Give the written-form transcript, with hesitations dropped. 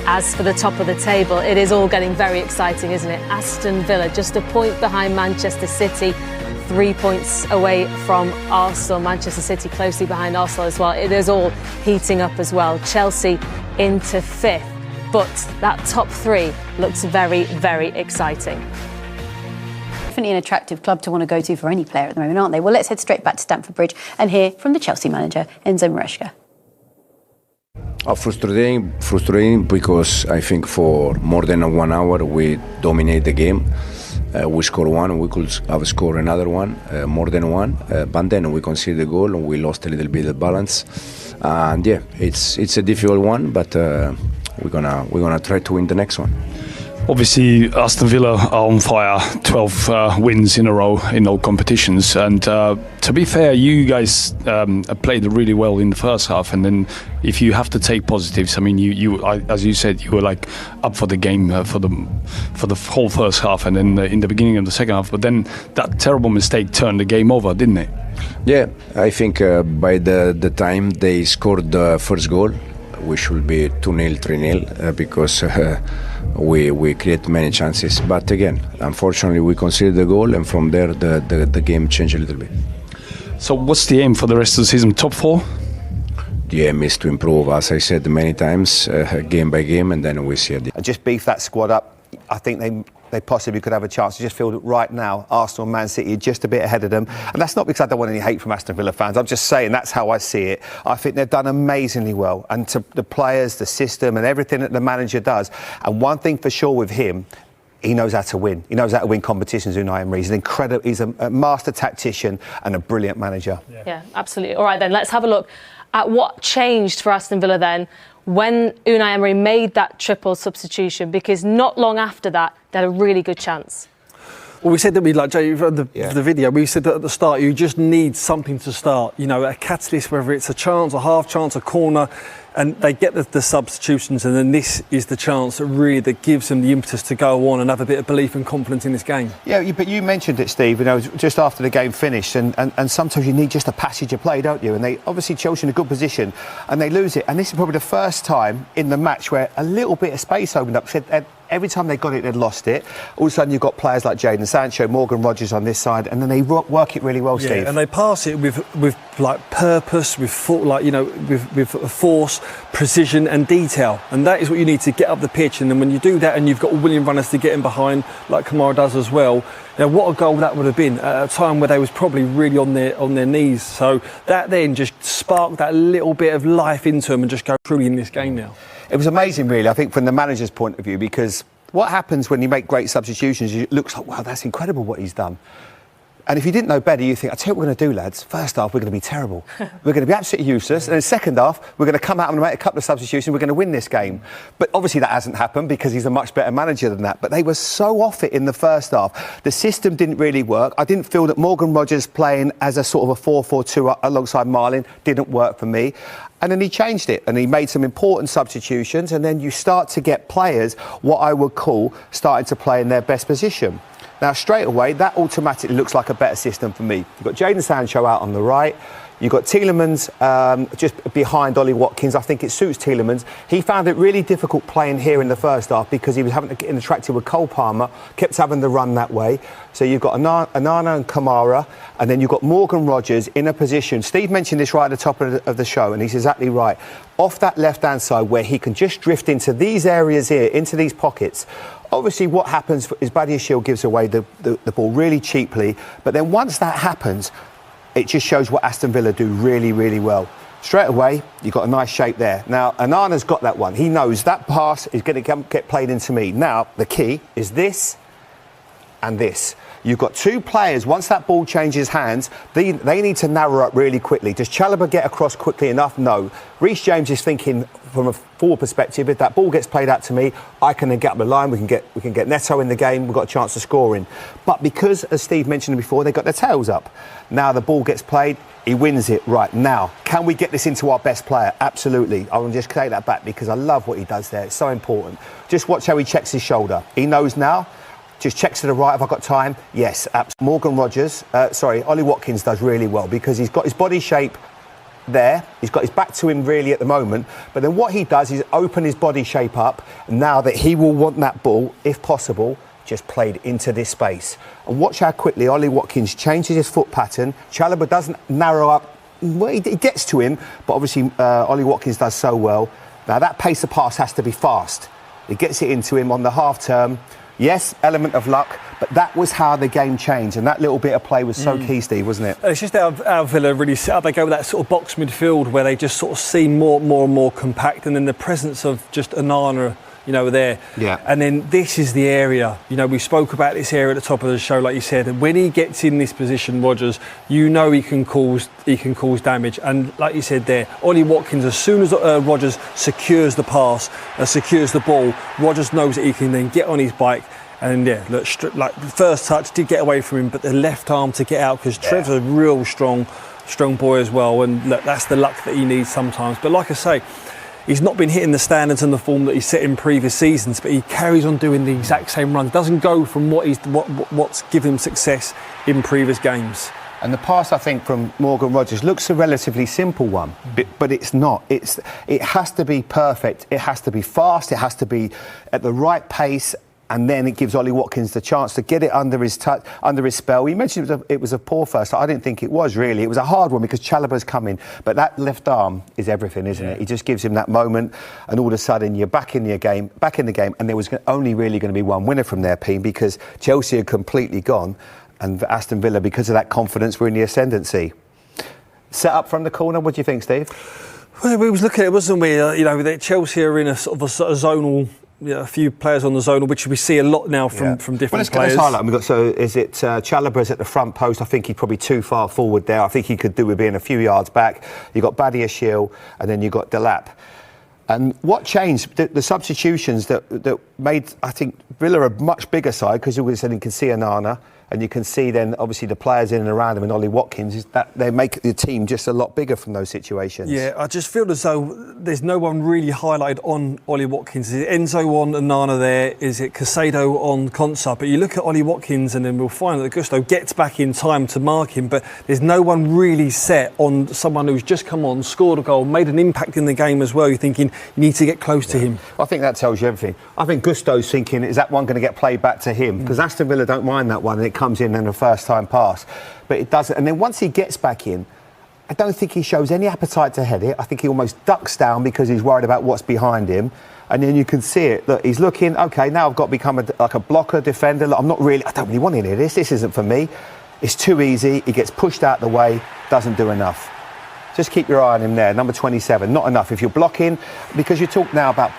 As for the top of the table, it is all getting very exciting, isn't it? Aston Villa just a point behind Manchester City, 3 points away from Arsenal. Manchester City closely behind Arsenal as well. It is all heating up as well. Chelsea into 5th, but that top 3 looks very, very exciting. Definitely an attractive club to want to go to for any player at the moment, aren't they? Well, let's head straight back to Stamford Bridge and hear from the Chelsea manager, Enzo Maresca. Frustrating because I think for more than 1 hour we dominate the game. We score one, we could have scored another one, more than one, but then we conceded the goal and we lost a little bit of balance. And yeah, it's a difficult one, but we're gonna try to win the next one. Obviously, Aston Villa are on fire, 12 wins in a row in all competitions. And to be fair, you guys played really well in the first half. And then if you have to take positives, I mean, as you said, you were like up for the game for the whole first half and then in the beginning of the second half. But then that terrible mistake turned the game over, didn't it? Yeah, I think by the time they scored the first goal, we should be 2-0, 3-0 because we create many chances. But again, unfortunately, we conceded the goal, and from there the game changed a little bit. So what's the aim for the rest of the season? Top 4? The aim is to improve, as I said many times, game by game, and then we see it. Just beef that squad up. I think they possibly could have a chance. I just feel that right now, Arsenal and Man City are just a bit ahead of them. And that's not because I don't want any hate from Aston Villa fans. I'm just saying that's how I see it. I think they've done amazingly well. And to the players, the system and everything that the manager does. And one thing for sure with him, he knows how to win. He knows how to win competitions, Unai Emery. He's incredible. He's a master tactician and a brilliant manager. Yeah, absolutely. All right, then, let's have a look at what changed for Aston Villa then when Unai Emery made that triple substitution, because not long after that, they had a really good chance. Well, we said that the video, we said that at the start, you just need something to start, you know, a catalyst, whether it's a chance, a half chance, a corner, and they get the substitutions, and then this is the chance that gives them the impetus to go on and have a bit of belief and confidence in this game. Yeah, but you mentioned it, Steve, you know, just after the game finished, and sometimes you need just a passage of play, don't you? And they obviously Chelsea in a good position, and they lose it. And this is probably the first time in the match where a little bit of space opened up. Every time they got it, they'd lost it. All of a sudden, you've got players like Jadon Sancho, Morgan Rogers on this side, and then they work it really well, Steve. Yeah, and they pass it with like purpose, with force, precision, and detail. And that is what you need to get up the pitch. And then when you do that, and you've got willing runners to get in behind, like Kamara does as well. You know, what a goal that would have been at a time where they was probably really on their knees. So that then just sparked that little bit of life into them and just go truly in this game now. It was amazing, really, I think, from the manager's point of view, because what happens when you make great substitutions, it looks like, wow, that's incredible what he's done. And if you didn't know better, you think, I'll tell you what we're going to do, lads. First half, we're going to be terrible. We're going to be absolutely useless. And then second half, we're going to come out and make a couple of substitutions. We're going to win this game. But obviously that hasn't happened because he's a much better manager than that. But they were so off it in the first half. The system didn't really work. I didn't feel that Morgan Rogers playing as a sort of a 4-4-2 alongside Marlin didn't work for me. And then he changed it and he made some important substitutions. And then you start to get players, what I would call, starting to play in their best position. Now, straight away, that automatically looks like a better system for me. You've got Jadon Sancho out on the right. You've got Tielemans just behind Ollie Watkins. I think it suits Tielemans. He found it really difficult playing here in the first half because he was having to get interacted with Cole Palmer, kept having to run that way. So you've got Onana and Kamara, and then you've got Morgan Rogers in a position. Steve mentioned this right at the top of the show, and he's exactly right. Off that left-hand side where he can just drift into these areas here, into these pockets. Obviously, what happens is Badiashile gives away the ball really cheaply. But then once that happens, it just shows what Aston Villa do really, really well. Straight away, you've got a nice shape there. Now, Onana's got that one. He knows that pass is going to get played into me. Now, the key is this and this. You've got two players, once that ball changes hands, they need to narrow up really quickly. Does Chalobah get across quickly enough? No. Reece James is thinking from a forward perspective, if that ball gets played out to me, I can then get up the line, we can get Neto in the game, we've got a chance of scoring. But because, as Steve mentioned before, they've got their tails up. Now the ball gets played, he wins it. Right, now, can we get this into our best player? Absolutely. I will just take that back because I love what he does there. It's so important. Just watch how he checks his shoulder. He knows now. Just checks to the right, have I got time? Yes, absolutely. Morgan Rogers, Ollie Watkins does really well because he's got his body shape there. He's got his back to him really at the moment. But then what he does is open his body shape up. Now that he will want that ball, if possible, just played into this space. And watch how quickly Ollie Watkins changes his foot pattern. Chalobah doesn't narrow up. Well, he gets to him, but obviously Ollie Watkins does so well. Now that pace of pass has to be fast. He gets it into him on the half term. Yes, element of luck, but that was how the game changed, and that little bit of play was so key, Steve, wasn't it? It's just how Villa really set up. They go with that sort of box midfield where they just sort of seem more and more compact, and then the presence of just Onana, there. Yeah. And then this is the area. We spoke about this area at the top of the show, like you said. And when he gets in this position, Rodgers, he can cause damage. And like you said there, Ollie Watkins, as soon as Rodgers secures the pass, secures the ball, Rodgers knows that he can then get on his bike. And look, like the first touch did get away from him, but the left arm to get out, because Trev's a real strong boy as well. And look, that's the luck that he needs sometimes. But like I say, he's not been hitting the standards and the form that he set in previous seasons, but he carries on doing the exact same runs. Doesn't go from what's given him success in previous games. And the pass, I think, from Morgan Rodgers looks a relatively simple one, but it's not. It has to be perfect. It has to be fast. It has to be at the right pace. And then it gives Ollie Watkins the chance to get it under his spell. He mentioned it was a poor first. I didn't think it was really. It was a hard one because Chalobah's coming. But that left arm is everything, isn't it? He just gives him that moment, and all of a sudden you're back in the game. And there was only really going to be one winner from their team, because Chelsea had completely gone, and Aston Villa, because of that confidence, were in the ascendancy. Set up from the corner. What do you think, Steve? Well, we was looking at it, wasn't we? That Chelsea are in a sort of a zonal. A few players on the zone, which we see a lot now from different players. Let's highlight them. So is it Chalobah's at the front post? I think he's probably too far forward there. I think he could do with being a few yards back. You've got Badiashile, and then you've got Delap. And what changed? The substitutions that made, I think, Villa a much bigger side, because you can see Onana, and you can see then obviously the players in and around him, and Ollie Watkins, is that they make the team just a lot bigger from those situations. Yeah, I just feel as though there's no one really highlighted on Ollie Watkins. Is it Enzo on Onana there? Is it Caicedo on Konsa? But you look at Ollie Watkins, and then we'll find that Gusto gets back in time to mark him, but there's no one really set on someone who's just come on, scored a goal, made an impact in the game as well. You're thinking you need to get close to him. I think that tells you everything. I think Gusto's thinking, is that one going to get played back to him? Because Aston Villa don't mind that one, and it comes in a first time pass, but it doesn't. And then once he gets back in, I don't think he shows any appetite to head it. I think he almost ducks down because he's worried about what's behind him. And then you can see it, that he's looking, okay, now I've got to become like a blocker, defender. I don't really want any of this. This isn't for me. It's too easy. He gets pushed out the way, doesn't do enough. Just keep your eye on him there, number 27. Not enough. If you're blocking, because you talk now about